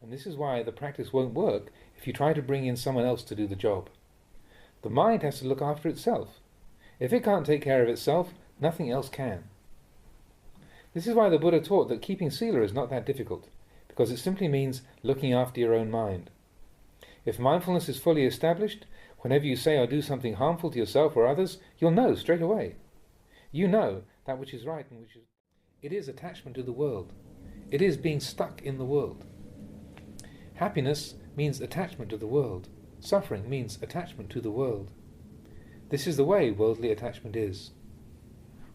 And this is why the practice won't work if you try to bring in someone else to do the job. The mind has to look after itself. If it can't take care of itself, nothing else can. This is why the Buddha taught that keeping sila is not that difficult, because it simply means looking after your own mind. If mindfulness is fully established, whenever you say or do something harmful to yourself or others, you'll know straight away. You know that which is right and which is... It is attachment to the world. It is being stuck in the world. Happiness means attachment to the world. Suffering means attachment to the world. This is the way worldly attachment is.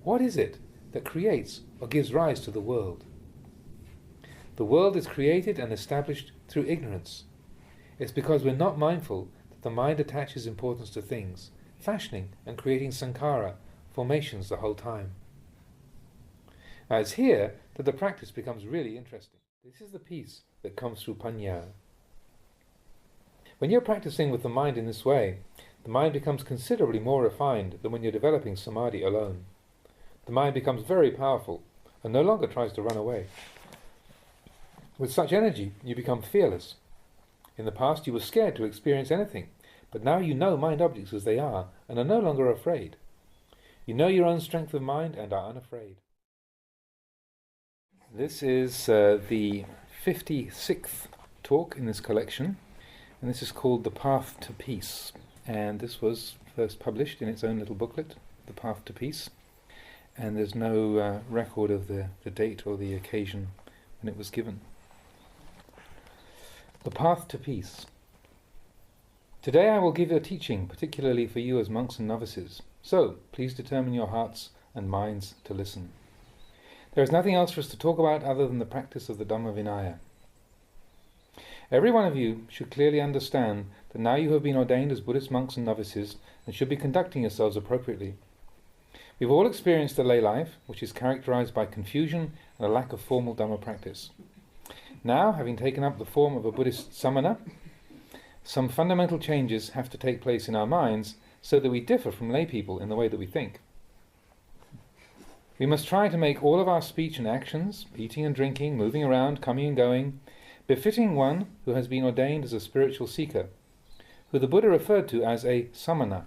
What is it that creates or gives rise to the world? The world is created and established through ignorance. It's because we're not mindful that the mind attaches importance to things, fashioning and creating sankhara, formations the whole time. Now it's here that the practice becomes really interesting. This is the peace that comes through panya. When you're practicing with the mind in this way, the mind becomes considerably more refined than when you're developing samadhi alone. The mind becomes very powerful and no longer tries to run away. With such energy, you become fearless. In the past you were scared to experience anything, but now you know mind objects as they are and are no longer afraid. You know your own strength of mind and are unafraid. This is the 56th talk in this collection, and this is called The Path to Peace. And this was first published in its own little booklet, The Path to Peace, and there's no record of the date or the occasion when it was given. The Path to Peace. Today I will give a teaching particularly for you as monks and novices, so please determine your hearts and minds to listen. There is nothing else for us to talk about other than the practice of the Dhamma Vinaya. Every one of you should clearly understand that now you have been ordained as Buddhist monks and novices and should be conducting yourselves appropriately. We've all experienced the lay life, which is characterized by confusion and a lack of formal Dhamma practice. Now, having taken up the form of a Buddhist samana, some fundamental changes have to take place in our minds so that we differ from lay people in the way that we think. We must try to make all of our speech and actions, eating and drinking, moving around, coming and going, befitting one who has been ordained as a spiritual seeker, who the Buddha referred to as a samana.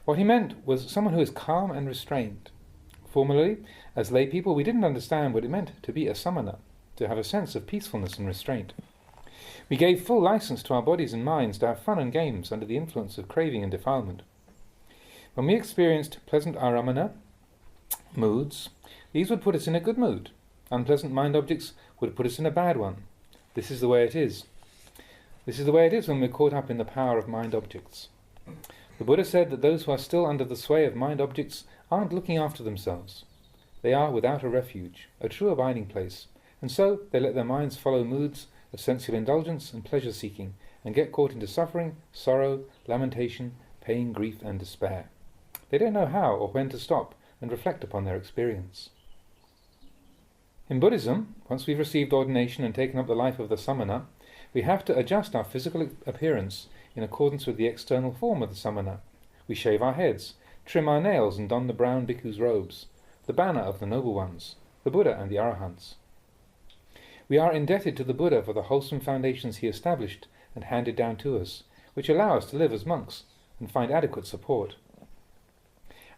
What he meant was someone who is calm and restrained. Formerly, as lay people, we didn't understand what it meant to be a samana, to have a sense of peacefulness and restraint. We gave full license to our bodies and minds to have fun and games under the influence of craving and defilement. When we experienced pleasant aramana, moods, these would put us in a good mood. Unpleasant mind objects would put us in a bad one. This is the way it is. This is the way it is when we're caught up in the power of mind objects. The Buddha said that those who are still under the sway of mind objects aren't looking after themselves. They are without a refuge, a true abiding place, and so they let their minds follow moods of sensual indulgence and pleasure-seeking, and get caught into suffering, sorrow, lamentation, pain, grief, and despair. They don't know how or when to stop and reflect upon their experience. In Buddhism, once we've received ordination and taken up the life of the samana, we have to adjust our physical appearance in accordance with the external form of the samana. We shave our heads, trim our nails and don the brown bhikkhu's robes, the banner of the noble ones, the Buddha and the Arahants. We are indebted to the Buddha for the wholesome foundations he established and handed down to us, which allow us to live as monks and find adequate support.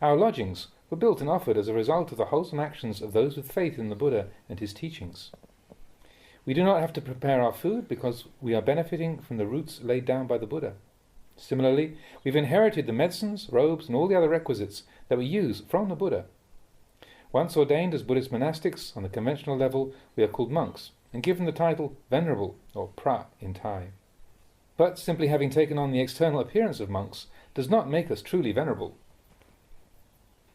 Our lodgings were built and offered as a result of the wholesome actions of those with faith in the Buddha and his teachings. We do not have to prepare our food because we are benefiting from the roots laid down by the Buddha. Similarly, we've inherited the medicines, robes, and all the other requisites that we use from the Buddha. Once ordained as Buddhist monastics, on the conventional level, we are called monks, and given the title Venerable, or Pra in Thai. But simply having taken on the external appearance of monks does not make us truly venerable.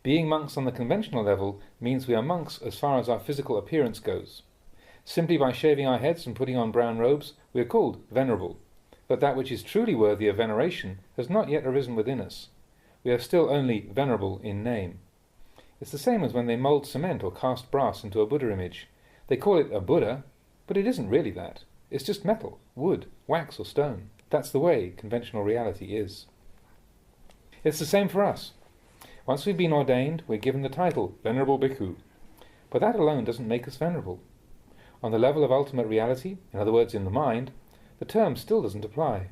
Being monks on the conventional level means we are monks as far as our physical appearance goes. Simply by shaving our heads and putting on brown robes, we are called venerable. But that which is truly worthy of veneration has not yet arisen within us. We are still only venerable in name. It's the same as when they mould cement or cast brass into a Buddha image. They call it a Buddha, but it isn't really that. It's just metal, wood, wax or stone. That's the way conventional reality is. It's the same for us. Once we've been ordained, we're given the title Venerable Bhikkhu. But that alone doesn't make us venerable. On the level of ultimate reality, in other words in the mind, the term still doesn't apply.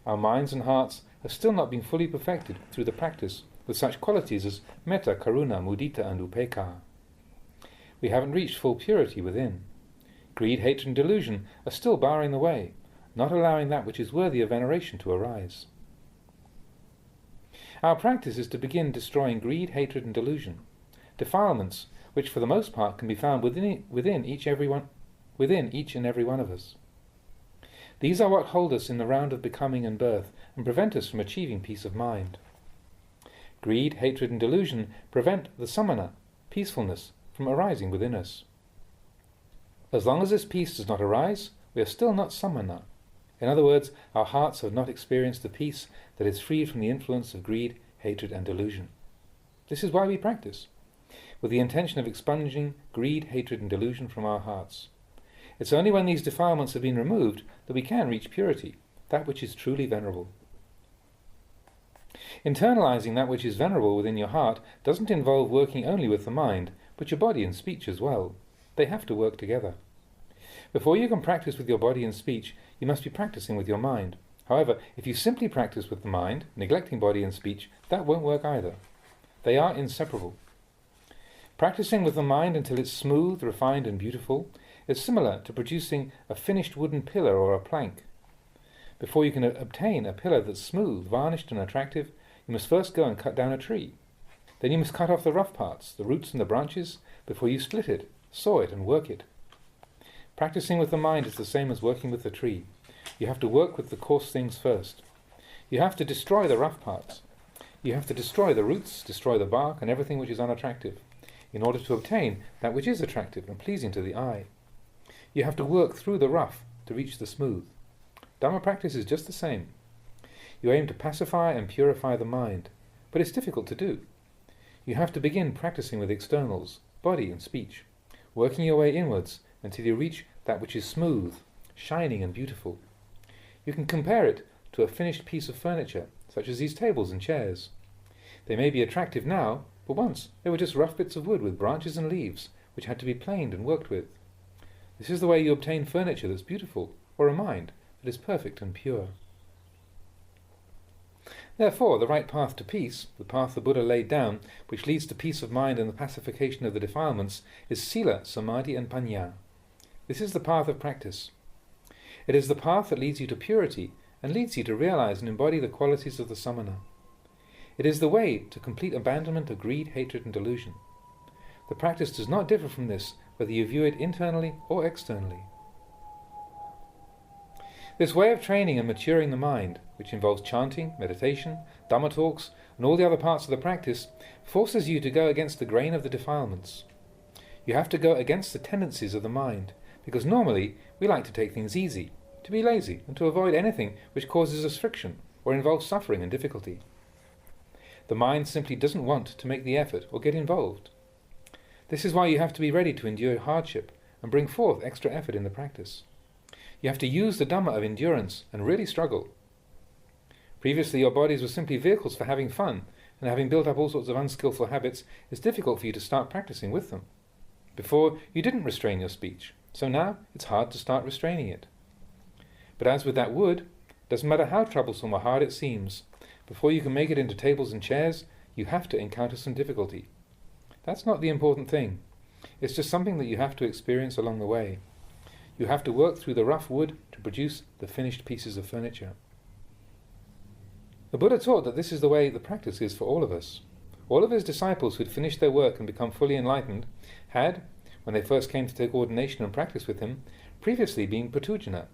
Our minds and hearts have still not been fully perfected through the practice with such qualities as metta, karuna, mudita and upekkha. We haven't reached full purity within. Greed, hatred and delusion are still barring the way, not allowing that which is worthy of veneration to arise. Our practice is to begin destroying greed, hatred and delusion, defilements which for the most part can be found within each and every one of us. These are what hold us in the round of becoming and birth and prevent us from achieving peace of mind. Greed, hatred and delusion prevent the samana, peacefulness, from arising within us. As long as this peace does not arise, we are still not samana. In other words, our hearts have not experienced the peace that is freed from the influence of greed, hatred and delusion. This is why we practice, with the intention of expunging greed, hatred and delusion from our hearts. It's only when these defilements have been removed that we can reach purity, that which is truly venerable. Internalizing that which is venerable within your heart doesn't involve working only with the mind, but your body and speech as well. They have to work together. Before you can practice with your body and speech, you must be practicing with your mind. However, if you simply practice with the mind, neglecting body and speech, that won't work either. They are inseparable. Practicing with the mind until it's smooth, refined and beautiful is similar to producing a finished wooden pillar or a plank. Before you can obtain a pillar that's smooth, varnished and attractive, you must first go and cut down a tree. Then you must cut off the rough parts, the roots and the branches, before you split it, saw it and work it. Practicing with the mind is the same as working with the tree. You have to work with the coarse things first. You have to destroy the rough parts. You have to destroy the roots, destroy the bark and everything which is unattractive, in order to obtain that which is attractive and pleasing to the eye. You have to work through the rough to reach the smooth. Dhamma practice is just the same. You aim to pacify and purify the mind, but it's difficult to do. You have to begin practicing with externals, body and speech, working your way inwards until you reach that which is smooth, shining and beautiful. You can compare it to a finished piece of furniture, such as these tables and chairs. They may be attractive now, but once they were just rough bits of wood with branches and leaves, which had to be planed and worked with. This is the way you obtain furniture that's beautiful, or a mind that is perfect and pure. Therefore, the right path to peace, the path the Buddha laid down, which leads to peace of mind and the pacification of the defilements, is sila, samadhi and panya. This is the path of practice. It is the path that leads you to purity and leads you to realize and embody the qualities of the samana. It is the way to complete abandonment of greed, hatred and delusion. The practice does not differ from this, whether you view it internally or externally. This way of training and maturing the mind, which involves chanting, meditation, Dhamma talks, and all the other parts of the practice, forces you to go against the grain of the defilements. You have to go against the tendencies of the mind, because normally we like to take things easy, to be lazy, and to avoid anything which causes us friction or involves suffering and difficulty. The mind simply doesn't want to make the effort or get involved. This is why you have to be ready to endure hardship and bring forth extra effort in the practice. You have to use the Dhamma of endurance and really struggle. Previously your bodies were simply vehicles for having fun, and having built up all sorts of unskillful habits, it's difficult for you to start practicing with them. Before, you didn't restrain your speech, so now it's hard to start restraining it. But as with that wood, it doesn't matter how troublesome or hard it seems, before you can make it into tables and chairs, you have to encounter some difficulty. That's not the important thing. It's just something that you have to experience along the way. You have to work through the rough wood to produce the finished pieces of furniture. The Buddha taught that this is the way the practice is for all of us. All of his disciples who had finished their work and become fully enlightened had, when they first came to take ordination and practice with him, previously been patujana.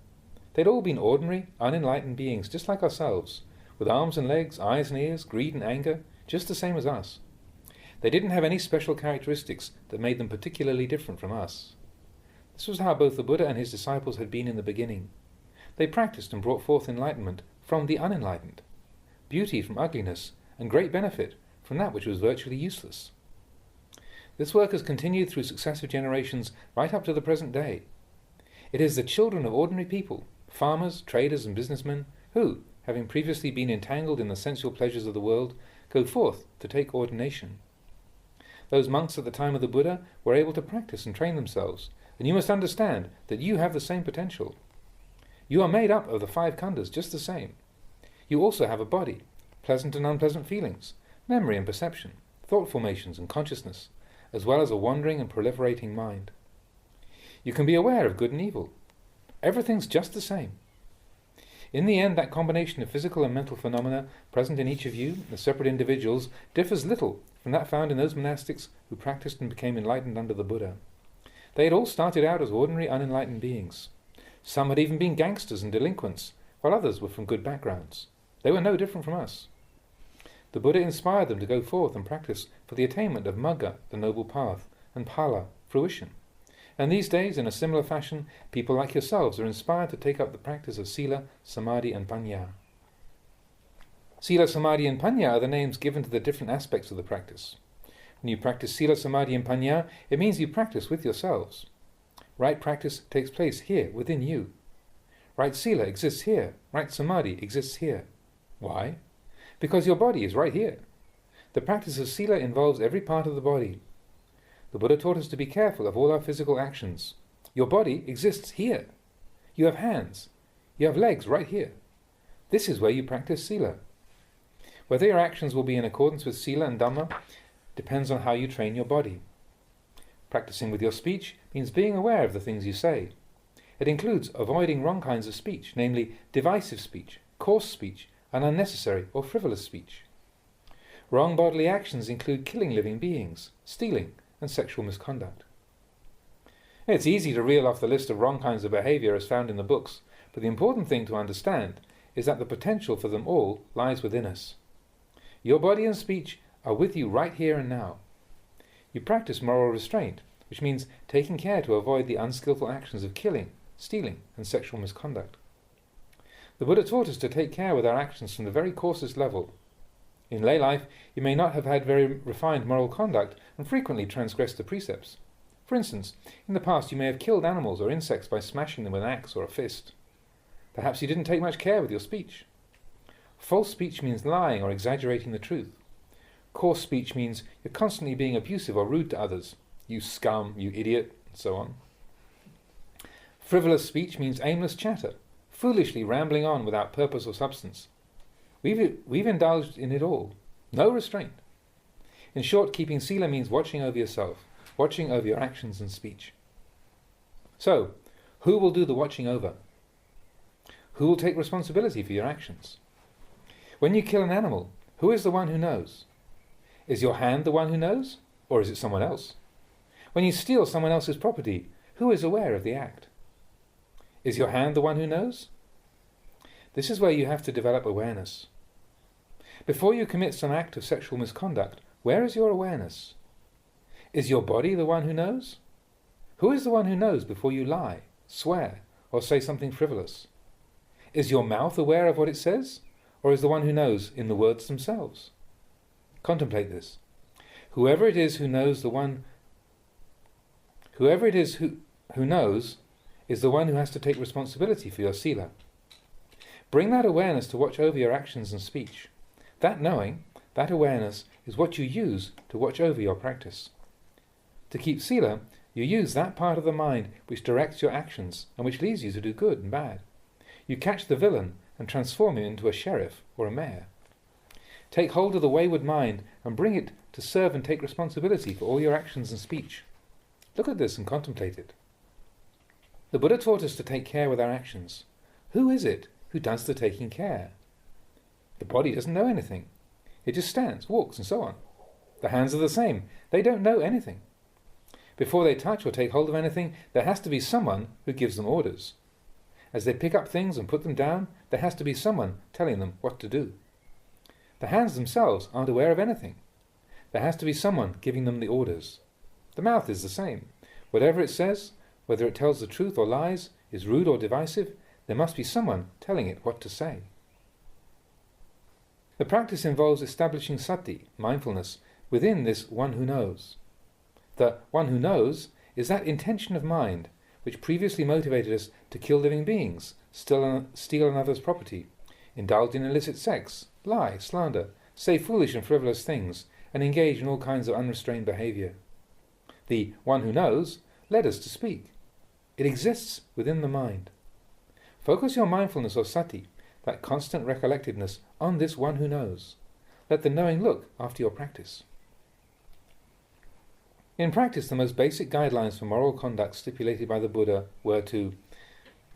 They'd all been ordinary, unenlightened beings, just like ourselves, with arms and legs, eyes and ears, greed and anger, just the same as us. They didn't have any special characteristics that made them particularly different from us. This was how both the Buddha and his disciples had been in the beginning. They practiced and brought forth enlightenment from the unenlightened, beauty from ugliness, and great benefit from that which was virtually useless. This work has continued through successive generations right up to the present day. It is the children of ordinary people, farmers, traders and businessmen, who, having previously been entangled in the sensual pleasures of the world, go forth to take ordination. Those monks at the time of the Buddha were able to practice and train themselves, and you must understand that you have the same potential. You are made up of the 5 khandhas just the same. You also have a body, pleasant and unpleasant feelings, memory and perception, thought formations and consciousness, as well as a wandering and proliferating mind. You can be aware of good and evil. Everything's just the same. In the end, that combination of physical and mental phenomena present in each of you, as separate individuals, differs little from that found in those monastics who practiced and became enlightened under the Buddha. They had all started out as ordinary unenlightened beings. Some had even been gangsters and delinquents, while others were from good backgrounds. They were no different from us. The Buddha inspired them to go forth and practice for the attainment of Magga, the noble path, and Phala, fruition. And these days, in a similar fashion, people like yourselves are inspired to take up the practice of Sila, Samadhi and Panya. Sila, Samadhi and Panya are the names given to the different aspects of the practice. When you practice Sila, Samadhi and Panya, it means you practice with yourselves. Right practice takes place here, within you. Right Sila exists here. Right Samadhi exists here. Why? Because your body is right here. The practice of Sila involves every part of the body. The Buddha taught us to be careful of all our physical actions. Your body exists here. You have hands. You have legs right here. This is where you practice Sila. Whether your actions will be in accordance with Sila and Dhamma depends on how you train your body. Practicing with your speech means being aware of the things you say. It includes avoiding wrong kinds of speech, namely divisive speech, coarse speech, and unnecessary or frivolous speech. Wrong bodily actions include killing living beings, stealing, and sexual misconduct. It's easy to reel off the list of wrong kinds of behavior as found in the books, but the important thing to understand is that the potential for them all lies within us. Your body and speech are with you right here and now. You practice moral restraint, which means taking care to avoid the unskillful actions of killing, stealing, and sexual misconduct. The Buddha taught us to take care with our actions from the very coarsest level. In lay life, you may not have had very refined moral conduct and frequently transgressed the precepts. For instance, in the past you may have killed animals or insects by smashing them with an axe or a fist. Perhaps you didn't take much care with your speech. False speech means lying or exaggerating the truth. Coarse speech means you're constantly being abusive or rude to others. You scum, you idiot, and so on. Frivolous speech means aimless chatter, foolishly rambling on without purpose or substance. We've indulged in it all. No restraint. In short, keeping Sila means watching over yourself, watching over your actions and speech. So, who will do the watching over? Who will take responsibility for your actions? When you kill an animal, who is the one who knows? Is your hand the one who knows, or is it someone else? When you steal someone else's property, who is aware of the act? Is your hand the one who knows? This is where you have to develop awareness. Before you commit some act of sexual misconduct, where is your awareness? Is your body the one who knows? Who is the one who knows before you lie, swear, or say something frivolous? Is your mouth aware of what it says, or is the one who knows in the words themselves? Contemplate this. Whoever it is who knows is the one who has to take responsibility for your sila. Bring that awareness to watch over your actions and speech. That knowing, that awareness, is what you use to watch over your practice. To keep sila, you use that part of the mind which directs your actions and which leads you to do good and bad. You catch the villain and transform him into a sheriff or a mayor. Take hold of the wayward mind and bring it to serve and take responsibility for all your actions and speech. Look at this and contemplate it. The Buddha taught us to take care with our actions. Who is it who does the taking care? The body doesn't know anything. It just stands, walks, and so on. The hands are the same. They don't know anything. Before they touch or take hold of anything, there has to be someone who gives them orders. As they pick up things and put them down, there has to be someone telling them what to do. The hands themselves aren't aware of anything. There has to be someone giving them the orders. The mouth is the same. Whatever it says, whether it tells the truth or lies, is rude or divisive, there must be someone telling it what to say. The practice involves establishing sati, mindfulness, within this one who knows. The one who knows is that intention of mind which previously motivated us to kill living beings, steal another's property, indulge in illicit sex, lie, slander, say foolish and frivolous things, and engage in all kinds of unrestrained behaviour. The one who knows led us to speak, It exists within the mind. Focus your mindfulness or sati, that constant recollectedness, on this one who knows. Let the knowing look after your practice. In practice, the most basic guidelines for moral conduct stipulated by the Buddha were to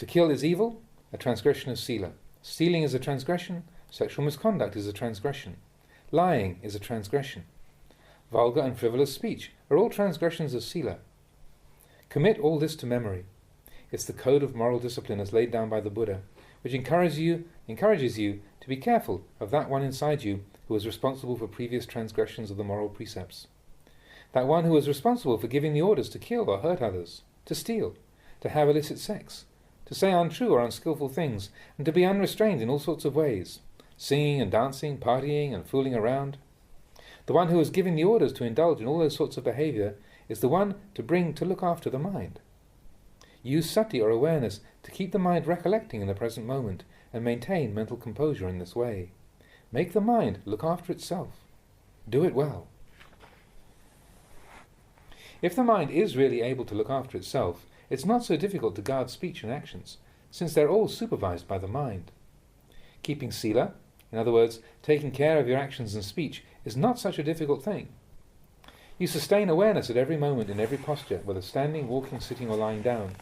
kill is evil, a transgression of sila. Stealing is a transgression, sexual misconduct is a transgression. Lying is a transgression. Vulgar and frivolous speech are all transgressions of sila. Commit all this to memory. It's the code of moral discipline as laid down by the Buddha, which encourages you to be careful of that one inside you who was responsible for previous transgressions of the moral precepts. That one who was responsible for giving the orders to kill or hurt others, to steal, to have illicit sex, to say untrue or unskillful things, and to be unrestrained in all sorts of ways, singing and dancing, partying and fooling around. The one who was giving the orders to indulge in all those sorts of behavior is the one to look after the mind. Use sati or awareness to keep the mind recollecting in the present moment and maintain mental composure in this way. Make the mind look after itself. Do it well. If the mind is really able to look after itself, it's not so difficult to guard speech and actions, since they're all supervised by the mind. Keeping sila, in other words, taking care of your actions and speech, is not such a difficult thing. You sustain awareness at every moment in every posture, whether standing, walking, sitting or lying down.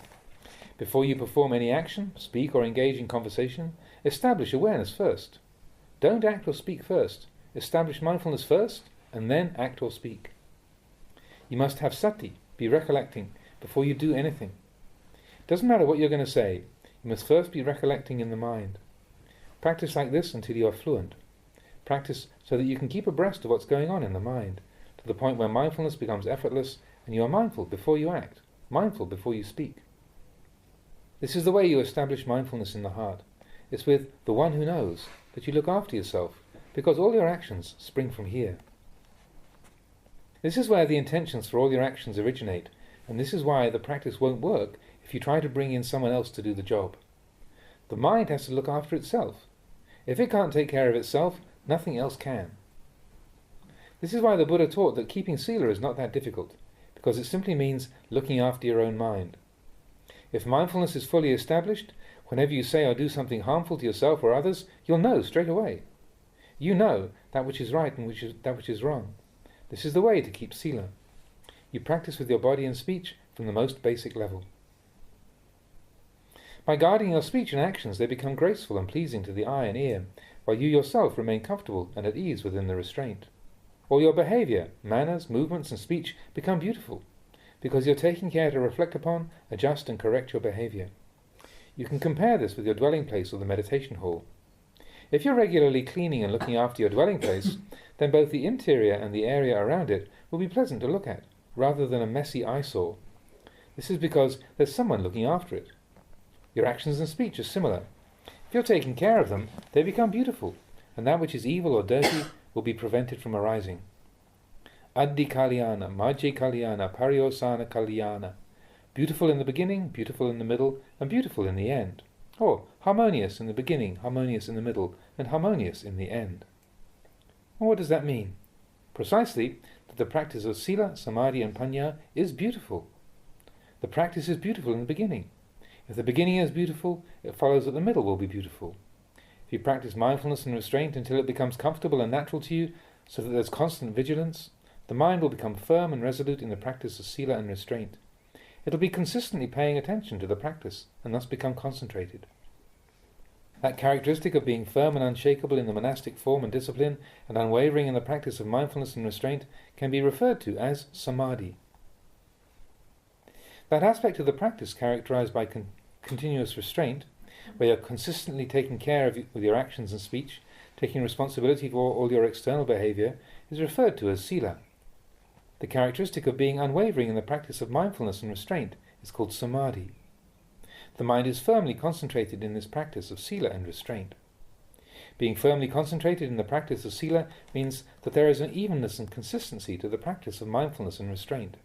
Before you perform any action, speak or engage in conversation, establish awareness first. Don't act or speak first. Establish mindfulness first, and then act or speak. You must have sati, be recollecting, before you do anything. It doesn't matter what you're going to say, you must first be recollecting in the mind. Practice like this until you are fluent. Practice so that you can keep abreast of what's going on in the mind, to the point where mindfulness becomes effortless and you are mindful before you act, mindful before you speak. This is the way you establish mindfulness in the heart. It's with the one who knows that you look after yourself, because all your actions spring from here. This is where the intentions for all your actions originate, and this is why the practice won't work if you try to bring in someone else to do the job. The mind has to look after itself. If it can't take care of itself, nothing else can. This is why the Buddha taught that keeping sila is not that difficult, because it simply means looking after your own mind. If mindfulness is fully established, whenever you say or do something harmful to yourself or others, you'll know straight away. You know that which is right and that which is wrong. This is the way to keep sila. You practice with your body and speech from the most basic level. By guarding your speech and actions, they become graceful and pleasing to the eye and ear, while you yourself remain comfortable and at ease within the restraint. All your behavior, manners, movements and speech become beautiful, because you're taking care to reflect upon, adjust and correct your behavior. You can compare this with your dwelling place or the meditation hall. If you're regularly cleaning and looking after your dwelling place, then both the interior and the area around it will be pleasant to look at, rather than a messy eyesore. This is because there's someone looking after it. Your actions and speech are similar. If you're taking care of them, they become beautiful, and that which is evil or dirty will be prevented from arising. Addi kalyana, majje kalyana, pariyosana kalyana. Beautiful in the beginning, beautiful in the middle, and beautiful in the end. Or harmonious in the beginning, harmonious in the middle, and harmonious in the end. And what does that mean? Precisely that the practice of sila, samadhi and panya is beautiful. The practice is beautiful in the beginning. If the beginning is beautiful, it follows that the middle will be beautiful. If you practice mindfulness and restraint until it becomes comfortable and natural to you, so that there's constant vigilance, the mind will become firm and resolute in the practice of sila and restraint. It will be consistently paying attention to the practice, and thus become concentrated. That characteristic of being firm and unshakable in the monastic form and discipline, and unwavering in the practice of mindfulness and restraint, can be referred to as samadhi. That aspect of the practice characterized by continuous restraint, where you're consistently taking care with your actions and speech, taking responsibility for all your external behavior, is referred to as sila. The characteristic of being unwavering in the practice of mindfulness and restraint is called samadhi. The mind is firmly concentrated in this practice of sila and restraint. Being firmly concentrated in the practice of sila means that there is an evenness and consistency to the practice of mindfulness and restraint.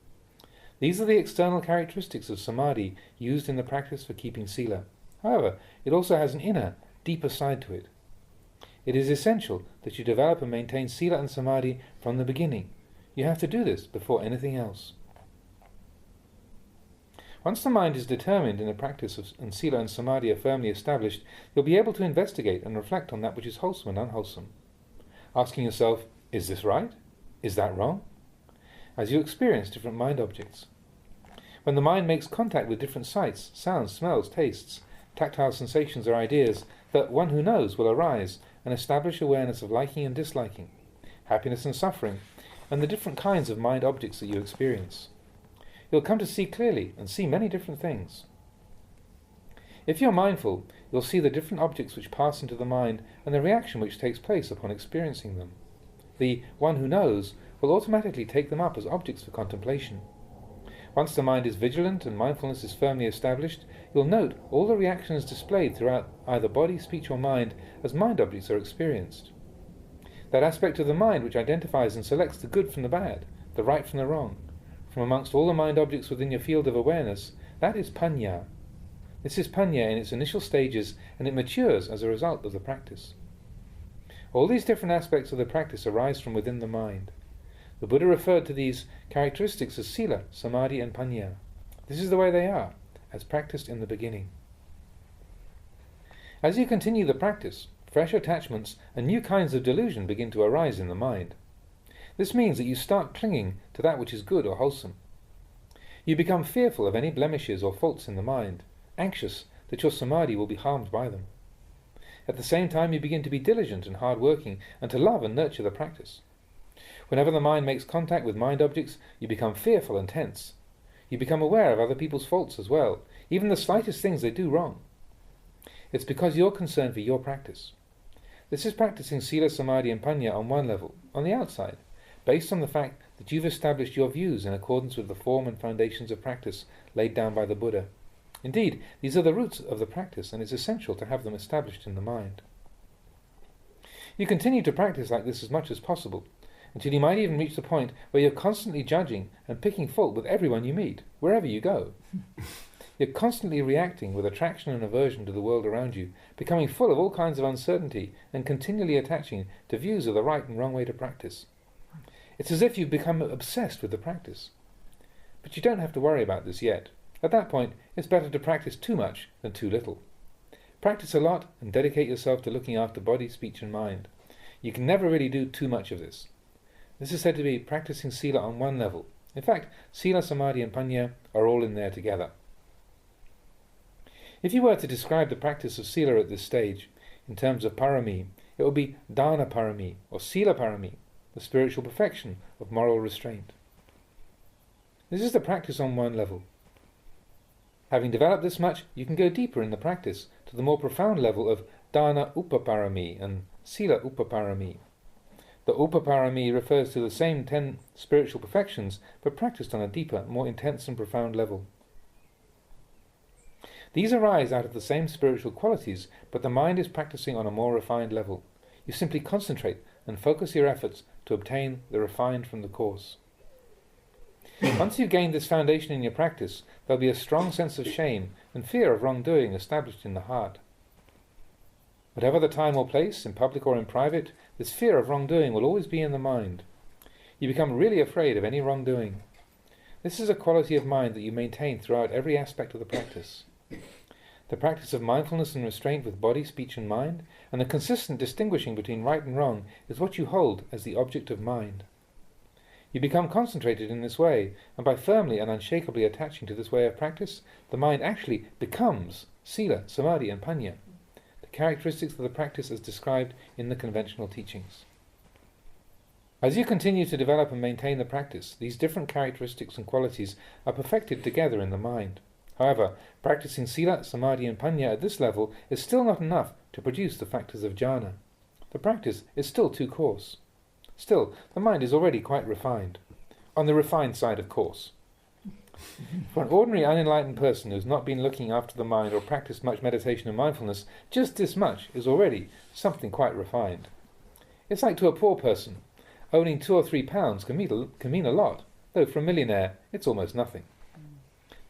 These are the external characteristics of samadhi used in the practice for keeping sila. However, it also has an inner, deeper side to it. It is essential that you develop and maintain sila and samadhi from the beginning. You have to do this before anything else. Once the mind is determined in the practice and sila and samadhi are firmly established, you'll be able to investigate and reflect on that which is wholesome and unwholesome, asking yourself, is this right? Is that wrong? As you experience different mind objects. When the mind makes contact with different sights, sounds, smells, tastes, tactile sensations or ideas, the one who knows will arise and establish awareness of liking and disliking, happiness and suffering, and the different kinds of mind objects that you experience. You'll come to see clearly and see many different things. If you're mindful, you'll see the different objects which pass into the mind and the reaction which takes place upon experiencing them. The one who knows will automatically take them up as objects for contemplation. Once the mind is vigilant and mindfulness is firmly established, you'll note all the reactions displayed throughout either body, speech or mind as mind objects are experienced. That aspect of the mind which identifies and selects the good from the bad, the right from the wrong, from amongst all the mind objects within your field of awareness, that is panya. This is panya in its initial stages, and it matures as a result of the practice. All these different aspects of the practice arise from within the mind. The Buddha referred to these characteristics as sila, samadhi and panya. This is the way they are, as practiced in the beginning. As you continue the practice, fresh attachments and new kinds of delusion begin to arise in the mind. This means that you start clinging to that which is good or wholesome. You become fearful of any blemishes or faults in the mind, anxious that your samadhi will be harmed by them. At the same time, you begin to be diligent and hard-working, and to love and nurture the practice. Whenever the mind makes contact with mind objects, you become fearful and tense. You become aware of other people's faults as well, even the slightest things they do wrong. It's because you're concerned for your practice. This is practicing sila, samadhi and panya on one level, on the outside, based on the fact that you've established your views in accordance with the form and foundations of practice laid down by the Buddha. Indeed, these are the roots of the practice, and it's essential to have them established in the mind. You continue to practice like this as much as possible, until you might even reach the point where you're constantly judging and picking fault with everyone you meet, wherever you go. You're constantly reacting with attraction and aversion to the world around you, becoming full of all kinds of uncertainty and continually attaching to views of the right and wrong way to practice. It's as if you've become obsessed with the practice. But you don't have to worry about this yet. At that point, it's better to practice too much than too little. Practice a lot and dedicate yourself to looking after body, speech and mind. You can never really do too much of this. This is said to be practicing sila on one level. In fact, sila, samadhi and panya are all in there together. If you were to describe the practice of sila at this stage, in terms of parami, it would be dana parami or sila parami, the spiritual perfection of moral restraint. This is the practice on one level. Having developed this much, you can go deeper in the practice to the more profound level of dana upaparami and sila upaparami. The upaparami refers to the same 10 spiritual perfections, but practiced on a deeper, more intense and profound level. These arise out of the same spiritual qualities, but the mind is practicing on a more refined level. You simply concentrate and focus your efforts to obtain the refined from the coarse. Once you've gained this foundation in your practice, there'll be a strong sense of shame and fear of wrongdoing established in the heart. Whatever the time or place, in public or in private, this fear of wrongdoing will always be in the mind. You become really afraid of any wrongdoing. This is a quality of mind that you maintain throughout every aspect of the practice. The practice of mindfulness and restraint with body, speech and mind, and the consistent distinguishing between right and wrong is what you hold as the object of mind. You become concentrated in this way, and by firmly and unshakably attaching to this way of practice, the mind actually becomes sila, samadhi and panya, the characteristics of the practice as described in the conventional teachings. As you continue to develop and maintain the practice, these different characteristics and qualities are perfected together in the mind. However, practicing sila, samadhi and panya at this level is still not enough to produce the factors of jhana. The practice is still too coarse. Still, the mind is already quite refined. On the refined side, of course. For an ordinary unenlightened person who has not been looking after the mind or practiced much meditation and mindfulness, just this much is already something quite refined. It's like to a poor person. Owning 2 or 3 pounds can mean a lot, though for a millionaire it's almost nothing.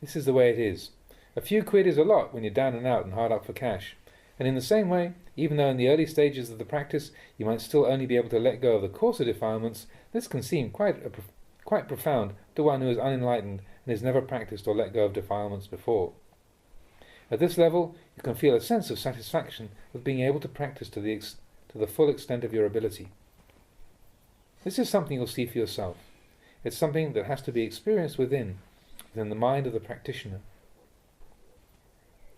This is the way it is. A few quid is a lot when you're down and out and hard up for cash. And in the same way, even though in the early stages of the practice you might still only be able to let go of the coarser defilements, this can seem quite profound to one who is unenlightened and has never practiced or let go of defilements before. At this level, you can feel a sense of satisfaction with being able to practice to the full extent of your ability. This is something you'll see for yourself. It's something that has to be experienced within the mind of the practitioner.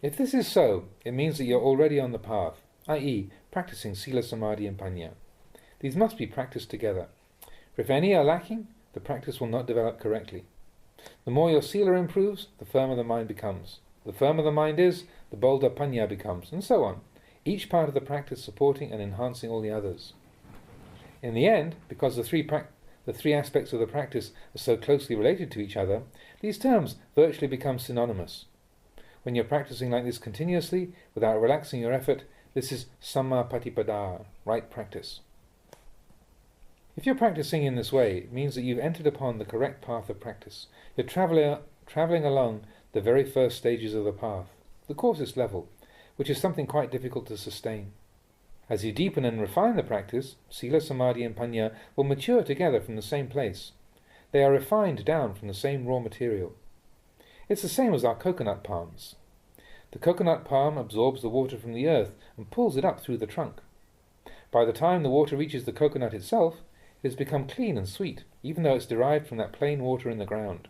If this is so, it means that you're already on the path, i.e., practicing Sila, Samadhi and Panya. These must be practiced together. For if any are lacking, the practice will not develop correctly. The more your Sila improves, the firmer the mind becomes. The firmer the mind is, the bolder Panya becomes, and so on, each part of the practice supporting and enhancing all the others. In the end, because the three aspects of the practice are so closely related to each other, these terms virtually become synonymous. When you're practicing like this continuously, without relaxing your effort, this is Samma Patipada, right practice. If you're practicing in this way, it means that you've entered upon the correct path of practice. You're travelling along the very first stages of the path, the coarsest level, which is something quite difficult to sustain. As you deepen and refine the practice, Sila, Samadhi and Panya will mature together from the same place. They are refined down from the same raw material. It's the same as our coconut palms. The coconut palm absorbs the water from the earth and pulls it up through the trunk. By the time the water reaches the coconut itself, it has become clean and sweet, even though it's derived from that plain water in the ground.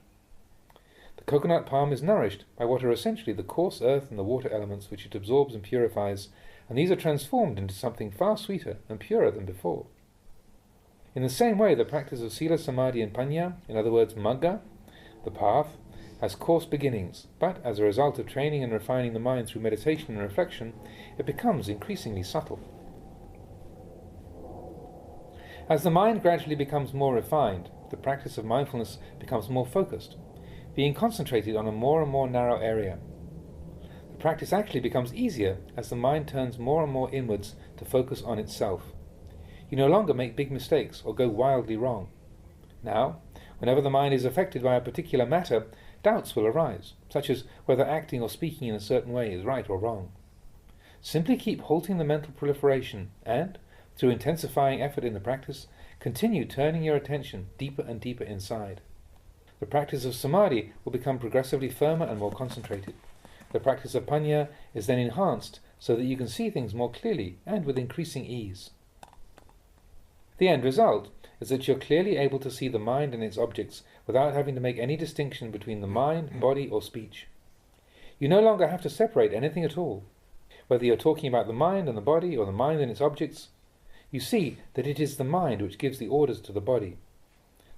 The coconut palm is nourished by what are essentially the coarse earth and the water elements which it absorbs and purifies, and these are transformed into something far sweeter and purer than before. In the same way, the practice of Sila, Samadhi and Panya, in other words Magga, the path, has coarse beginnings, but as a result of training and refining the mind through meditation and reflection, it becomes increasingly subtle. As the mind gradually becomes more refined, the practice of mindfulness becomes more focused, being concentrated on a more and more narrow area. The practice actually becomes easier as the mind turns more and more inwards to focus on itself. You no longer make big mistakes or go wildly wrong. Now, whenever the mind is affected by a particular matter, doubts will arise, such as whether acting or speaking in a certain way is right or wrong. Simply keep halting the mental proliferation and, through intensifying effort in the practice, continue turning your attention deeper and deeper inside. The practice of Samadhi will become progressively firmer and more concentrated. The practice of Panya is then enhanced so that you can see things more clearly and with increasing ease. The end result is that you're clearly able to see the mind and its objects without having to make any distinction between the mind, body or speech. You no longer have to separate anything at all. Whether you're talking about the mind and the body or the mind and its objects, you see that it is the mind which gives the orders to the body.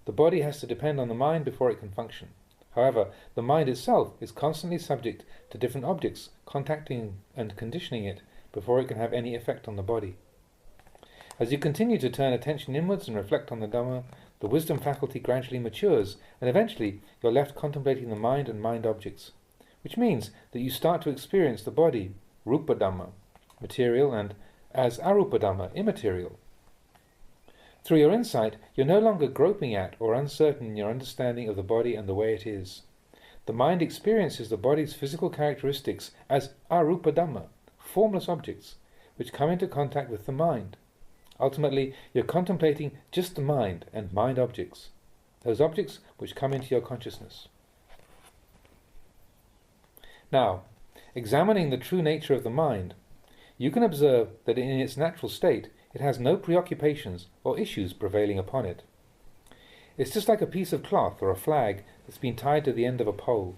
The body has to depend on the mind before it can function. However, the mind itself is constantly subject to different objects, contacting and conditioning it before it can have any effect on the body. As you continue to turn attention inwards and reflect on the Dhamma, the wisdom faculty gradually matures, and eventually you're left contemplating the mind and mind objects, which means that you start to experience the body, Rupa Dhamma, material, and as Arupa Dhamma, immaterial. Through your insight, you're no longer groping at or uncertain in your understanding of the body and the way it is. The mind experiences the body's physical characteristics as Arupa Dhamma, formless objects, which come into contact with the mind. Ultimately, you're contemplating just the mind and mind objects, those objects which come into your consciousness. Now, examining the true nature of the mind, you can observe that in its natural state it has no preoccupations or issues prevailing upon it. It's just like a piece of cloth or a flag that's been tied to the end of a pole.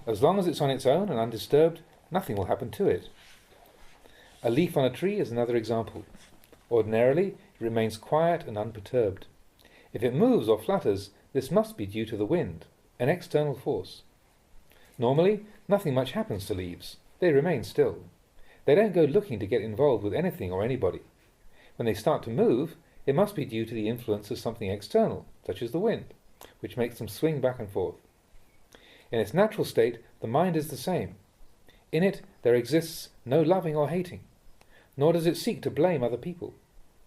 As long as it's on its own and undisturbed, nothing will happen to it. A leaf on a tree is another example. Ordinarily, it remains quiet and unperturbed. If it moves or flutters, this must be due to the wind, an external force. Normally, nothing much happens to leaves. They remain still. They don't go looking to get involved with anything or anybody. When they start to move, it must be due to the influence of something external, such as the wind, which makes them swing back and forth. In its natural state, the mind is the same. In it, there exists no loving or hating, nor does it seek to blame other people.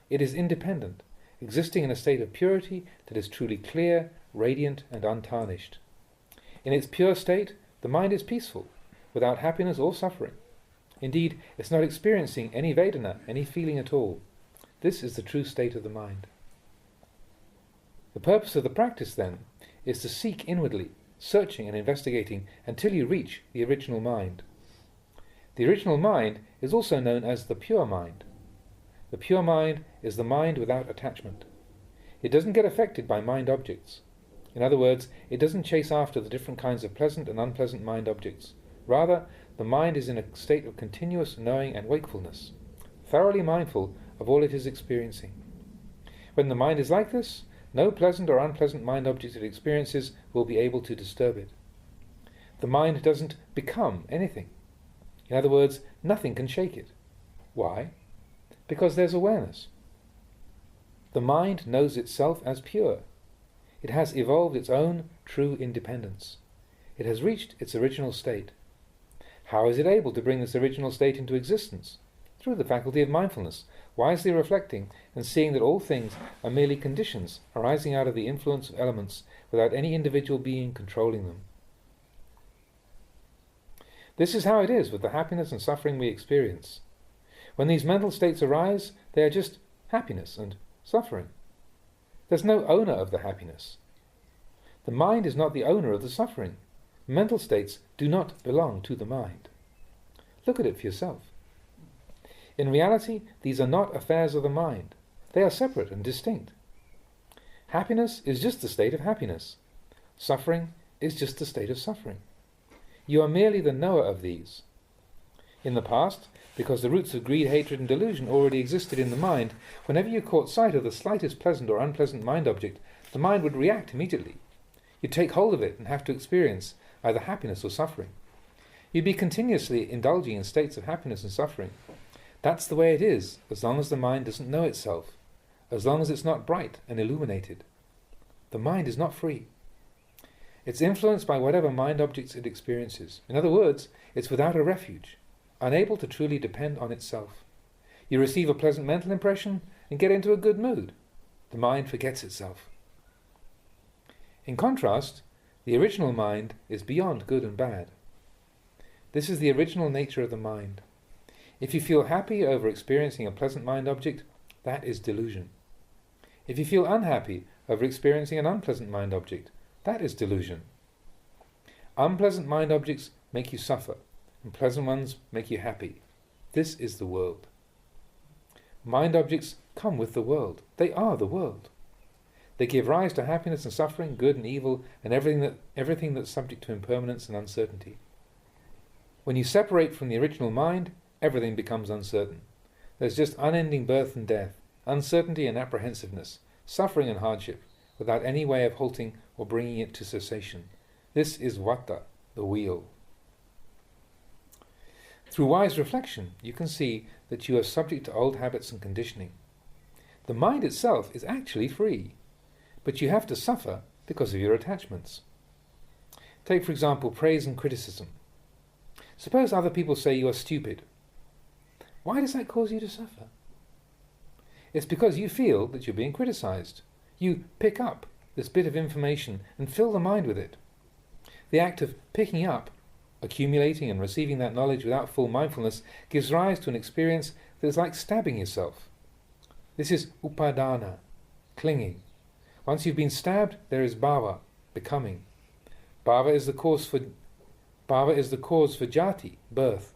It is independent, existing in a state of purity that is truly clear, radiant, and untarnished. In its pure state, the mind is peaceful, without happiness or suffering. Indeed, it's not experiencing any Vedana, any feeling at all. This is the true state of the mind. The purpose of the practice, then, is to seek inwardly, searching and investigating until you reach the original mind. The original mind is also known as the pure mind. The pure mind is the mind without attachment. It doesn't get affected by mind objects. In other words, it doesn't chase after the different kinds of pleasant and unpleasant mind objects. Rather, the mind is in a state of continuous knowing and wakefulness, thoroughly mindful of all it is experiencing. When the mind is like this, no pleasant or unpleasant mind object it experiences will be able to disturb it. The mind doesn't become anything. In other words, nothing can shake it. Why? Because there's awareness. The mind knows itself as pure. It has evolved its own true independence. It has reached its original state. How is it able to bring this original state into existence? Through the faculty of mindfulness, wisely reflecting and seeing that all things are merely conditions arising out of the influence of elements without any individual being controlling them. This is how it is with the happiness and suffering we experience. When these mental states arise, they are just happiness and suffering. There's no owner of the happiness. The mind is not the owner of the suffering. Mental states do not belong to the mind. Look at it for yourself. In reality, these are not affairs of the mind. They are separate and distinct. Happiness is just the state of happiness. Suffering is just the state of suffering. You are merely the knower of these. In the past, because the roots of greed, hatred and delusion already existed in the mind, whenever you caught sight of the slightest pleasant or unpleasant mind object, the mind would react immediately. You'd take hold of it and have to experience either happiness or suffering. You'd be continuously indulging in states of happiness and suffering. That's the way it is, as long as the mind doesn't know itself, as long as it's not bright and illuminated. The mind is not free. It's influenced by whatever mind objects it experiences. In other words, it's without a refuge, unable to truly depend on itself. You receive a pleasant mental impression and get into a good mood. The mind forgets itself. In contrast, the original mind is beyond good and bad. This is the original nature of the mind. If you feel happy over experiencing a pleasant mind object, that is delusion. If you feel unhappy over experiencing an unpleasant mind object, that is delusion. Unpleasant mind objects make you suffer, and pleasant ones make you happy. This is the world. Mind objects come with the world. They are the world. They give rise to happiness and suffering, good and evil, and everything that's subject to impermanence and uncertainty. When you separate from the original mind, everything becomes uncertain. There's just unending birth and death, uncertainty and apprehensiveness, suffering and hardship, without any way of halting or bringing it to cessation. This is vata, the wheel. Through wise reflection, you can see that you are subject to old habits and conditioning. The mind itself is actually free, but you have to suffer because of your attachments. Take, for example, praise and criticism. Suppose other people say you are stupid. Why does that cause you to suffer? It's because you feel that you're being criticized. You pick up this bit of information and fill the mind with it. The act of picking up, accumulating and receiving that knowledge without full mindfulness gives rise to an experience that is like stabbing yourself. This is upadana, clinging. Once you've been stabbed, there is bhava, becoming. Bhava is the cause for jati, birth.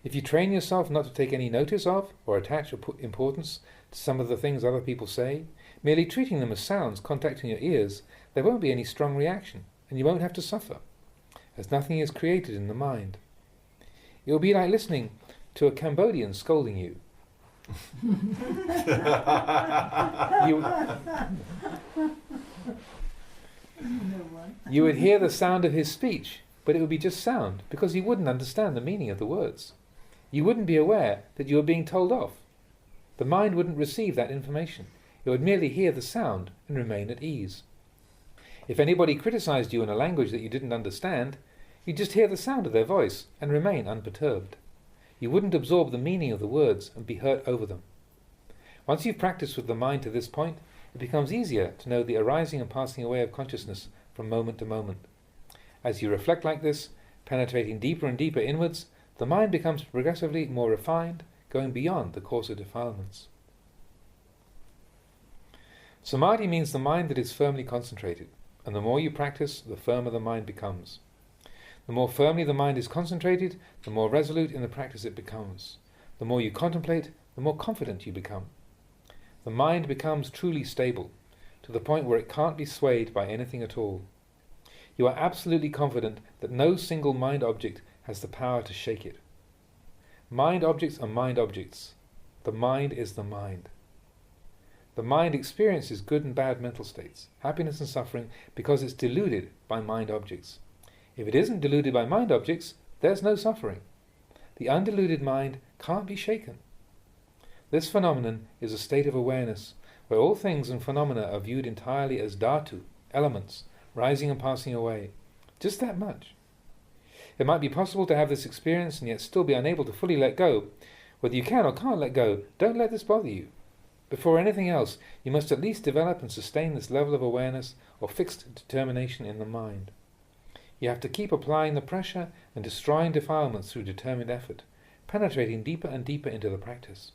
If you train yourself not to take any notice of or attach or put importance to some of the things other people say, merely treating them as sounds contacting your ears, there won't be any strong reaction, and you won't have to suffer, as nothing is created in the mind. It will be like listening to a Cambodian scolding you. You would hear the sound of his speech, but it would be just sound, because you wouldn't understand the meaning of the words. You wouldn't be aware that you were being told off. The mind wouldn't receive that information. It would merely hear the sound and remain at ease. If anybody criticized you in a language that you didn't understand, you'd just hear the sound of their voice and remain unperturbed. You wouldn't absorb the meaning of the words and be hurt over them. Once you've practiced with the mind to this point, it becomes easier to know the arising and passing away of consciousness from moment to moment. As you reflect like this, penetrating deeper and deeper inwards, the mind becomes progressively more refined, going beyond the coarser defilements. Samadhi means the mind that is firmly concentrated. and the more you practice, the firmer the mind becomes. The more firmly the mind is concentrated, the more resolute in the practice it becomes. The more you contemplate, the more confident you become. The mind becomes truly stable, to the point where it can't be swayed by anything at all. You are absolutely confident that no single mind object has the power to shake it. Mind objects are mind objects. The mind is the mind. The mind experiences good and bad mental states, happiness and suffering, because it's deluded by mind objects. If it isn't deluded by mind objects, there's no suffering. The undeluded mind can't be shaken. This phenomenon is a state of awareness where all things and phenomena are viewed entirely as dhatu, elements, rising and passing away. Just that much. It might be possible to have this experience and yet still be unable to fully let go. Whether you can or can't let go, don't let this bother you. Before anything else, you must at least develop and sustain this level of awareness or fixed determination in the mind. You have to keep applying the pressure and destroying defilements through determined effort, penetrating deeper and deeper into the practice.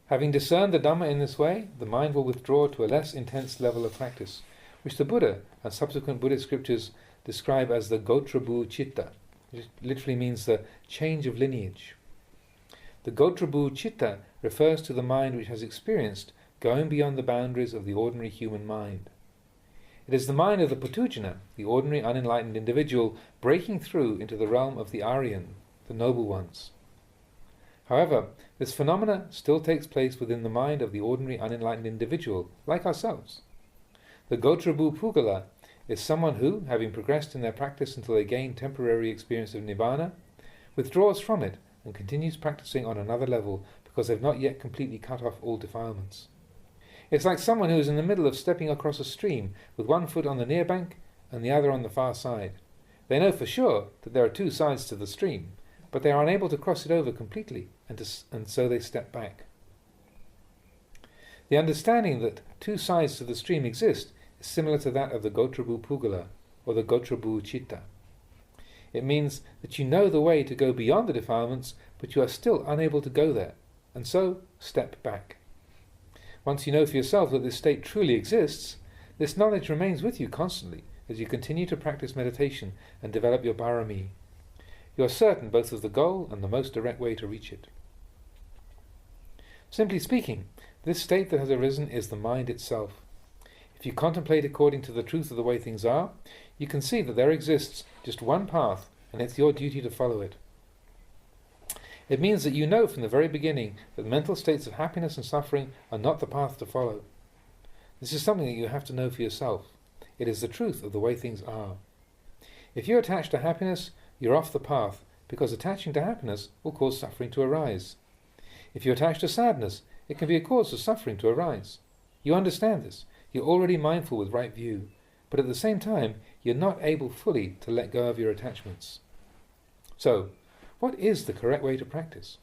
Having discerned the Dhamma in this way, the mind will withdraw to a less intense level of practice, which the Buddha and subsequent Buddhist scriptures describe as the Gotrabhu Chitta, which literally means the change of lineage. The Gotrabhu Chitta refers to the mind which has experienced going beyond the boundaries of the ordinary human mind. It is the mind of the Patujana, the ordinary unenlightened individual, breaking through into the realm of the Aryan, the noble ones. However, this phenomena still takes place within the mind of the ordinary unenlightened individual, like ourselves. The Gotrabhu Pugala is someone who, having progressed in their practice until they gain temporary experience of Nibbana, withdraws from it and continues practicing on another level because they've not yet completely cut off all defilements. It's like someone who is in the middle of stepping across a stream with one foot on the near bank and the other on the far side. They know for sure that there are two sides to the stream, but they are unable to cross it over completely, and so they step back. The understanding that two sides to the stream exist is similar to that of the Gotrabhu Pugala, or the Gotrabhu Chitta. It means that you know the way to go beyond the defilements, but you are still unable to go there, and so step back. Once you know for yourself that this state truly exists, this knowledge remains with you constantly as you continue to practice meditation and develop your bharami. You are certain both of the goal and the most direct way to reach it. Simply speaking, this state that has arisen is the mind itself. If you contemplate according to the truth of the way things are, you can see that there exists just one path, and it's your duty to follow it. It means that you know from the very beginning that mental states of happiness and suffering are not the path to follow. This is something that you have to know for yourself. It is the truth of the way things are. If you're attached to happiness, you're off the path, because attaching to happiness will cause suffering to arise. If you're attached to sadness, it can be a cause of suffering to arise. You understand this. You're already mindful with right view, but at the same time, you're not able fully to let go of your attachments. So, what is the correct way to practice?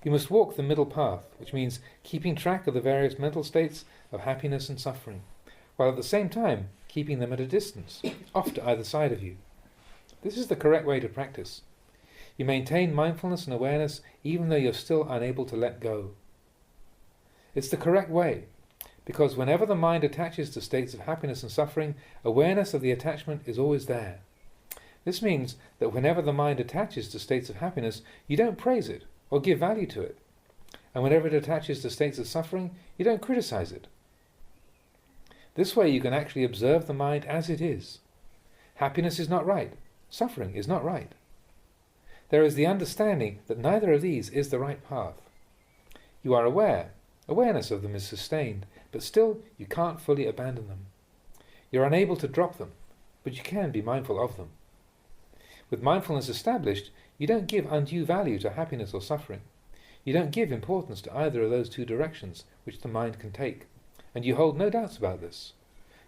You must walk the middle path, which means keeping track of the various mental states of happiness and suffering, while at the same time keeping them at a distance, off to either side of you. This is the correct way to practice. You maintain mindfulness and awareness even though you're still unable to let go. It's the correct way, because whenever the mind attaches to states of happiness and suffering, awareness of the attachment is always there. This means that whenever the mind attaches to states of happiness, you don't praise it or give value to it. And whenever it attaches to states of suffering, you don't criticize it. This way you can actually observe the mind as it is. Happiness is not right. Suffering is not right. There is the understanding that neither of these is the right path. You are aware. Awareness of them is sustained, but still you can't fully abandon them. You're unable to drop them, but you can be mindful of them. With mindfulness established, you don't give undue value to happiness or suffering. You don't give importance to either of those two directions which the mind can take, and you hold no doubts about this.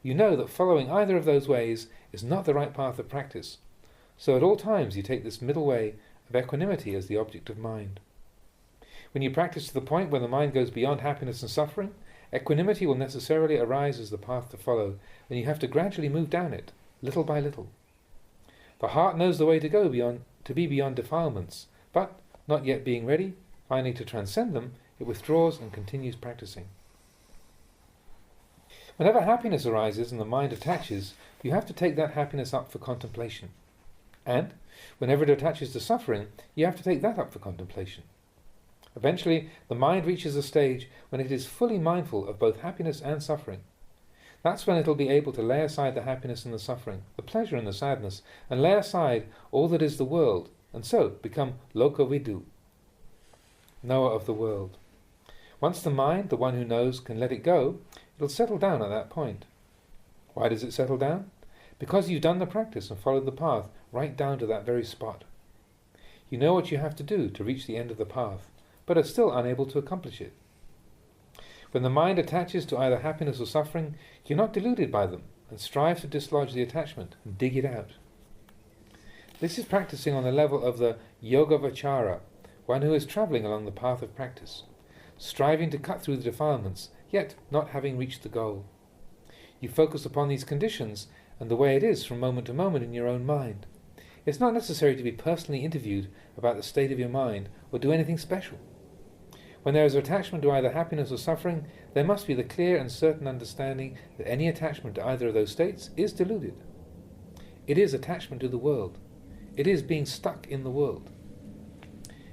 You know that following either of those ways is not the right path of practice, so at all times you take this middle way of equanimity as the object of mind. When you practice to the point where the mind goes beyond happiness and suffering, equanimity will necessarily arise as the path to follow, and you have to gradually move down it, little by little. The heart knows the way to go beyond defilements, but, not yet being ready, finally to transcend them, it withdraws and continues practicing. Whenever happiness arises and the mind attaches, you have to take that happiness up for contemplation. And whenever it attaches to suffering, you have to take that up for contemplation. Eventually, the mind reaches a stage when it is fully mindful of both happiness and suffering. That's when it will be able to lay aside the happiness and the suffering, the pleasure and the sadness, and lay aside all that is the world, and so become lokavidu, knower of the world. Once the mind, the one who knows, can let it go, it'll settle down at that point. Why does it settle down? Because you've done the practice and followed the path right down to that very spot. You know what you have to do to reach the end of the path, but are still unable to accomplish it. When the mind attaches to either happiness or suffering, you're not deluded by them, and strive to dislodge the attachment and dig it out. This is practicing on the level of the Yogavachara, one who is travelling along the path of practice, striving to cut through the defilements, yet not having reached the goal. You focus upon these conditions and the way it is from moment to moment in your own mind. It's not necessary to be personally interviewed about the state of your mind or do anything special. When there is attachment to either happiness or suffering, there must be the clear and certain understanding that any attachment to either of those states is deluded. It is attachment to the world. It is being stuck in the world.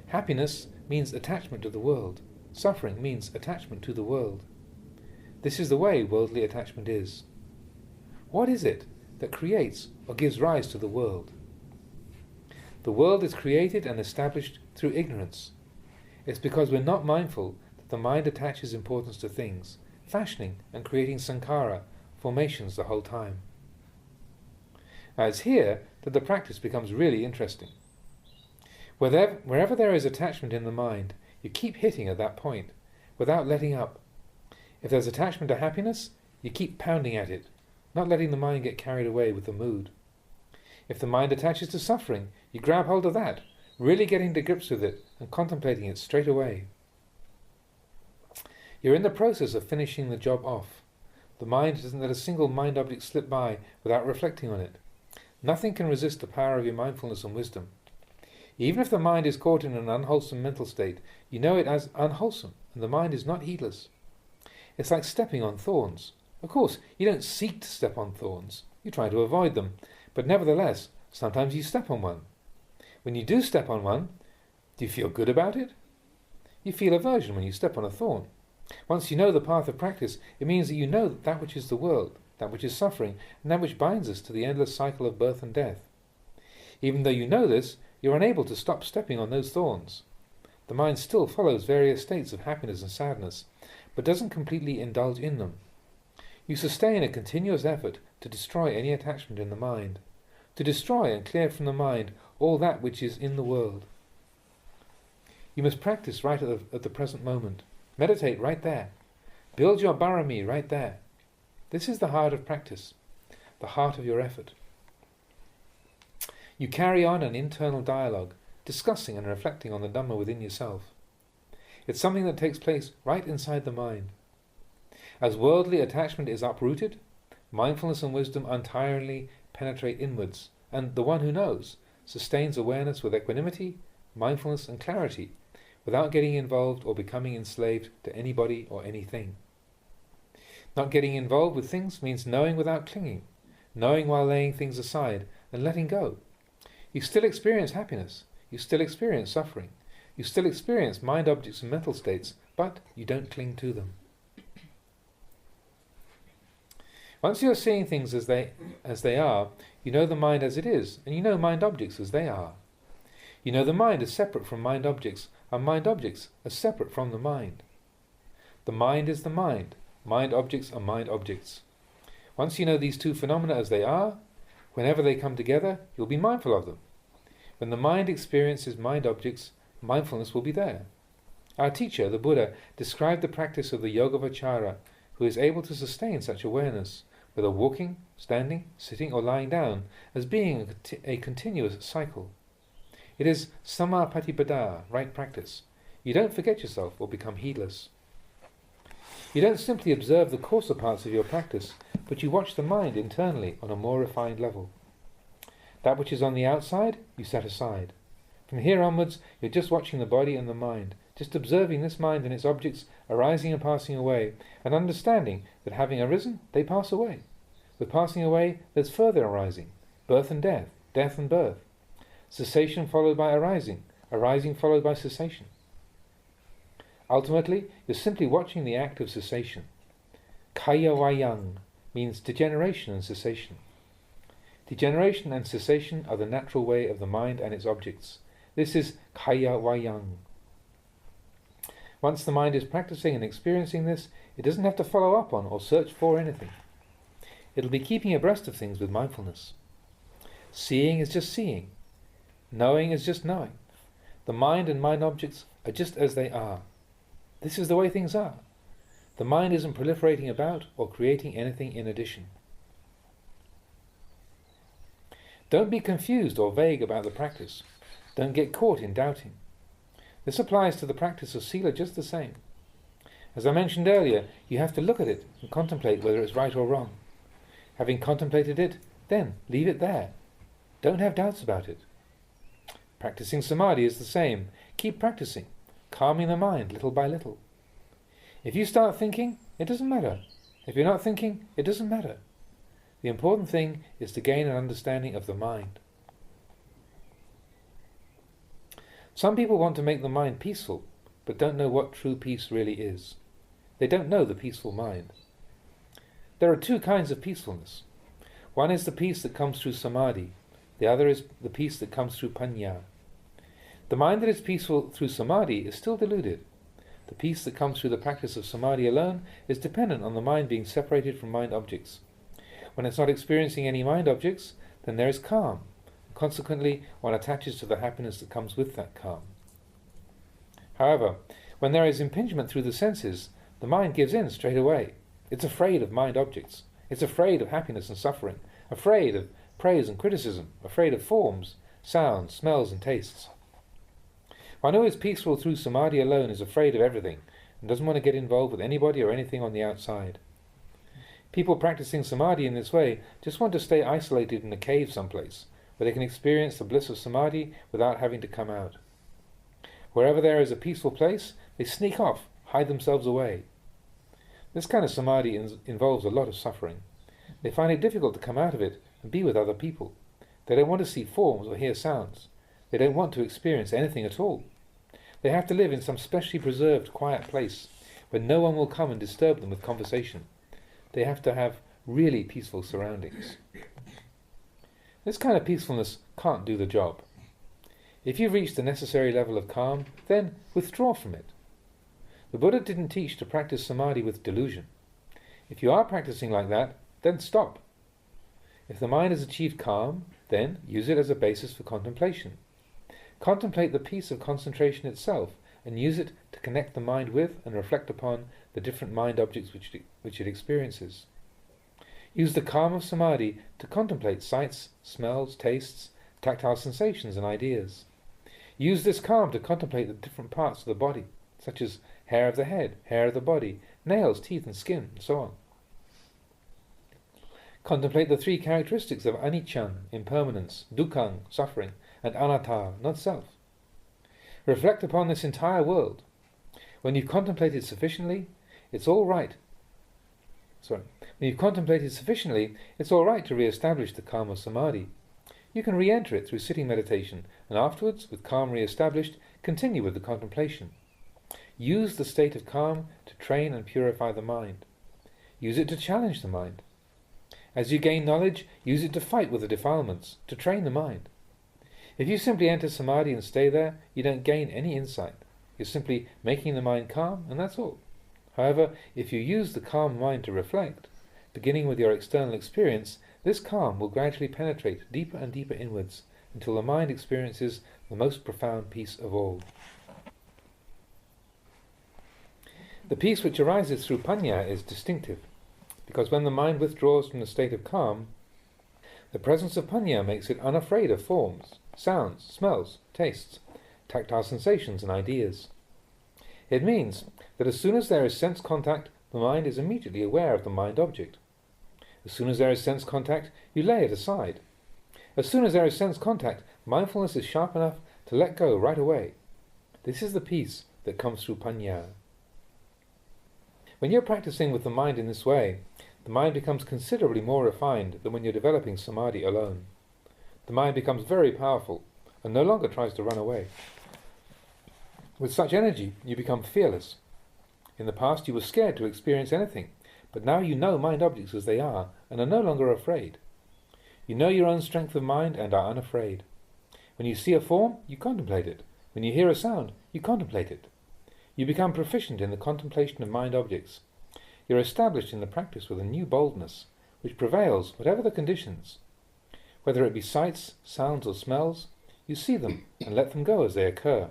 Happiness means attachment to the world. Suffering means attachment to the world. This is the way worldly attachment is. What is it that creates or gives rise to the world? The world is created and established through ignorance. It's because we're not mindful that the mind attaches importance to things, fashioning and creating sankhara, formations the whole time. Now it's here that the practice becomes really interesting. Wherever there is attachment in the mind, you keep hitting at that point, without letting up. If there's attachment to happiness, you keep pounding at it, not letting the mind get carried away with the mood. If the mind attaches to suffering, you grab hold of that, really getting to grips with it and contemplating it straight away. You're in the process of finishing the job off. The mind doesn't let a single mind object slip by without reflecting on it. Nothing can resist the power of your mindfulness and wisdom. Even if the mind is caught in an unwholesome mental state, you know it as unwholesome, and the mind is not heedless. It's like stepping on thorns. Of course, you don't seek to step on thorns. You try to avoid them. But nevertheless, sometimes you step on one. When you do step on one, do you feel good about it? You feel aversion when you step on a thorn. Once you know the path of practice, it means that you know that which is the world, that which is suffering, and that which binds us to the endless cycle of birth and death. Even though you know this, you're unable to stop stepping on those thorns. The mind still follows various states of happiness and sadness, but doesn't completely indulge in them. You sustain a continuous effort to destroy any attachment in the mind, to destroy and clear from the mind all that which is in the world. You must practice right at the present moment. Meditate right there. Build your barami right there. This is the heart of practice, the heart of your effort. You carry on an internal dialogue, discussing and reflecting on the Dhamma within yourself. It's something that takes place right inside the mind. As worldly attachment is uprooted, mindfulness and wisdom entirely penetrate inwards, and the one who knows sustains awareness with equanimity, mindfulness and clarity, without getting involved or becoming enslaved to anybody or anything. Not getting involved with things means knowing without clinging, knowing while laying things aside and letting go. You still experience happiness, you still experience suffering, you still experience mind objects and mental states, but you don't cling to them. Once you're seeing things as they are, you know the mind as it is, and you know mind objects as they are. You know the mind as separate from mind objects, and mind objects as separate from the mind. The mind is the mind objects are mind objects. Once you know these two phenomena as they are, whenever they come together, you'll be mindful of them. When the mind experiences mind objects, mindfulness will be there. Our teacher, the Buddha, described the practice of the Yogavachara, who is able to sustain such awareness, whether walking, standing, sitting or lying down, as being a continuous cycle. It is samapatipada, right practice. You don't forget yourself or become heedless. You don't simply observe the coarser parts of your practice, but you watch the mind internally on a more refined level. That which is on the outside, you set aside. From here onwards, you're just watching the body and the mind, just observing this mind and its objects arising and passing away, and understanding that having arisen, they pass away. With passing away, there's further arising, birth and death, death and birth. Cessation followed by arising, arising followed by cessation. Ultimately, you're simply watching the act of cessation. Kaya wayang means degeneration and cessation. Degeneration and cessation are the natural way of the mind and its objects. This is kaya wayang. Once the mind is practicing and experiencing this, it doesn't have to follow up on or search for anything. It'll be keeping abreast of things with mindfulness. Seeing is just seeing. Knowing is just knowing. The mind and mind objects are just as they are. This is the way things are. The mind isn't proliferating about or creating anything in addition. Don't be confused or vague about the practice. Don't get caught in doubting. This applies to the practice of sila just the same. As I mentioned earlier, you have to look at it and contemplate whether it's right or wrong. Having contemplated it, then leave it there. Don't have doubts about it. Practicing samadhi is the same. Keep practicing, calming the mind little by little. If you start thinking, it doesn't matter. If you're not thinking, it doesn't matter. The important thing is to gain an understanding of the mind. Some people want to make the mind peaceful, but don't know what true peace really is. They don't know the peaceful mind. There are two kinds of peacefulness. One is the peace that comes through samadhi. The other is the peace that comes through panya. The mind that is peaceful through samadhi is still deluded. The peace that comes through the practice of samadhi alone is dependent on the mind being separated from mind objects. When it's not experiencing any mind objects, then there is calm. Consequently, one attaches to the happiness that comes with that calm. However, when there is impingement through the senses, the mind gives in straight away. It's afraid of mind objects. It's afraid of happiness and suffering, afraid of praise and criticism, afraid of forms, sounds, smells and tastes. One who is peaceful through samadhi alone is afraid of everything and doesn't want to get involved with anybody or anything on the outside. People practicing samadhi in this way just want to stay isolated in a cave someplace, where they can experience the bliss of samadhi without having to come out. Wherever there is a peaceful place, they sneak off, hide themselves away. This kind of samadhi involves a lot of suffering. They find it difficult to come out of it and be with other people. They don't want to see forms or hear sounds. They don't want to experience anything at all. They have to live in some specially preserved, quiet place, where no one will come and disturb them with conversation. They have to have really peaceful surroundings. This kind of peacefulness can't do the job. If you've reached the necessary level of calm, then withdraw from it. The Buddha didn't teach to practice samadhi with delusion. If you are practicing like that, then stop. If the mind has achieved calm, then use it as a basis for contemplation. Contemplate the peace of concentration itself and use it to connect the mind with and reflect upon the different mind objects which it experiences. Use the calm of samadhi to contemplate sights, smells, tastes, tactile sensations and ideas. Use this calm to contemplate the different parts of the body, such as hair of the head, hair of the body, nails, teeth and skin, and so on. Contemplate the three characteristics of anicca, impermanence, dukkha, suffering, and anatta, not self. Reflect upon this entire world. When you've contemplated sufficiently, it's all right. When you've contemplated sufficiently, it's all right to re-establish the calm of samadhi. You can re-enter it through sitting meditation, and afterwards, with calm re-established, continue with the contemplation. Use the state of calm to train and purify the mind. Use it to challenge the mind. As you gain knowledge, use it to fight with the defilements, to train the mind. If you simply enter samadhi and stay there, you don't gain any insight. You're simply making the mind calm, and that's all. However, if you use the calm mind to reflect, beginning with your external experience, this calm will gradually penetrate deeper and deeper inwards, until the mind experiences the most profound peace of all. The peace which arises through panya is distinctive, because when the mind withdraws from the state of calm, the presence of panya makes it unafraid of forms, sounds, smells, tastes, tactile sensations and ideas. It means that as soon as there is sense contact, the mind is immediately aware of the mind object. As soon as there is sense contact, you lay it aside. As soon as there is sense contact, mindfulness is sharp enough to let go right away. This is the peace that comes through panya. When you're practicing with the mind in this way, the mind becomes considerably more refined than when you're developing samadhi alone. The mind becomes very powerful and no longer tries to run away. With such energy, you become fearless. In the past, you were scared to experience anything, but now you know mind objects as they are and are no longer afraid. You know your own strength of mind and are unafraid. When you see a form, you contemplate it. When you hear a sound, you contemplate it. You become proficient in the contemplation of mind objects. You're established in the practice with a new boldness, which prevails whatever the conditions. Whether it be sights, sounds or smells, you see them and let them go as they occur.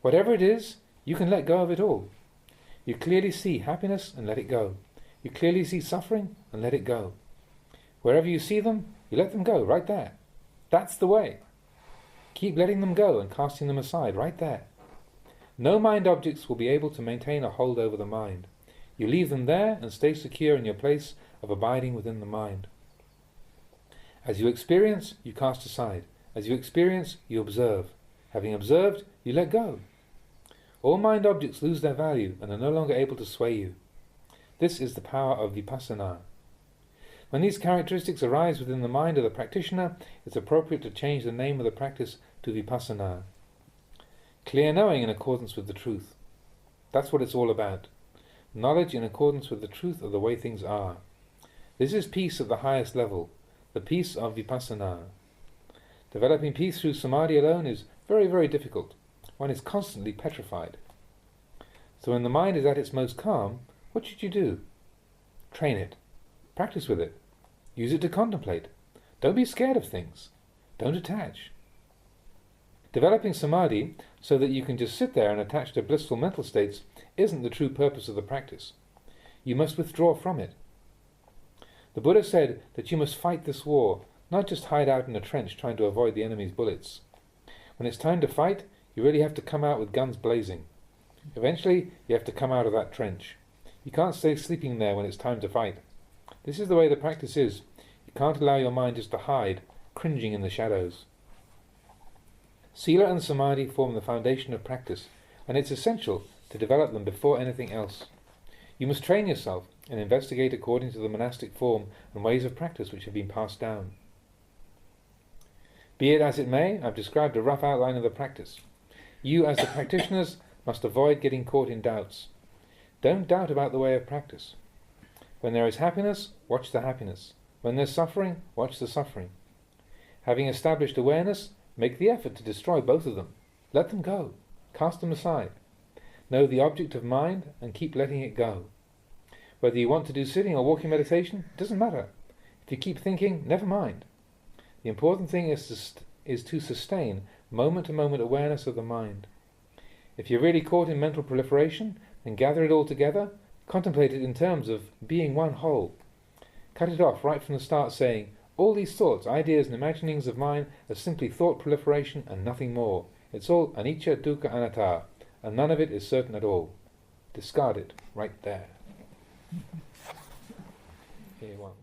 Whatever it is, you can let go of it all. You clearly see happiness and let it go. You clearly see suffering and let it go. Wherever you see them, you let them go, right there. That's the way. Keep letting them go and casting them aside, right there. No mind objects will be able to maintain a hold over the mind. You leave them there and stay secure in your place of abiding within the mind. As you experience, you cast aside. As you experience, you observe. Having observed, you let go. All mind objects lose their value and are no longer able to sway you. This is the power of vipassana. When these characteristics arise within the mind of the practitioner, it's appropriate to change the name of the practice to vipassana. Clear knowing in accordance with the truth. That's what it's all about. Knowledge in accordance with the truth of the way things are. This is peace at the highest level, the peace of vipassana. Developing peace through samadhi alone is very, very difficult. One is constantly petrified. So when the mind is at its most calm, what should you do? Train it. Practice with it. Use it to contemplate. Don't be scared of things. Don't attach. Developing samadhi so that you can just sit there and attach to blissful mental states isn't the true purpose of the practice. You must withdraw from it. The Buddha said that you must fight this war, not just hide out in a trench trying to avoid the enemy's bullets. When it's time to fight, you really have to come out with guns blazing. Eventually, you have to come out of that trench. You can't stay sleeping there when it's time to fight. This is the way the practice is. You can't allow your mind just to hide, cringing in the shadows. Sila and Samadhi form the foundation of practice, and it's essential to develop them before anything else. You must train yourself and investigate according to the monastic form and ways of practice which have been passed down. Be it as it may, I've described a rough outline of the practice. You, as the practitioners, must avoid getting caught in doubts. Don't doubt about the way of practice. When there is happiness, watch the happiness. When there's suffering, watch the suffering. Having established awareness, make the effort to destroy both of them. Let them go. Cast them aside. Know the object of mind and keep letting it go. Whether you want to do sitting or walking meditation, it doesn't matter. If you keep thinking, never mind. The important thing is to sustain moment-to-moment awareness of the mind. If you're really caught in mental proliferation, then gather it all together, contemplate it in terms of being one whole. Cut it off right from the start saying, all these thoughts, ideas and imaginings of mine are simply thought proliferation and nothing more. It's all anicca, dukkha, anatta, and none of it is certain at all. Discard it right there. Here, one.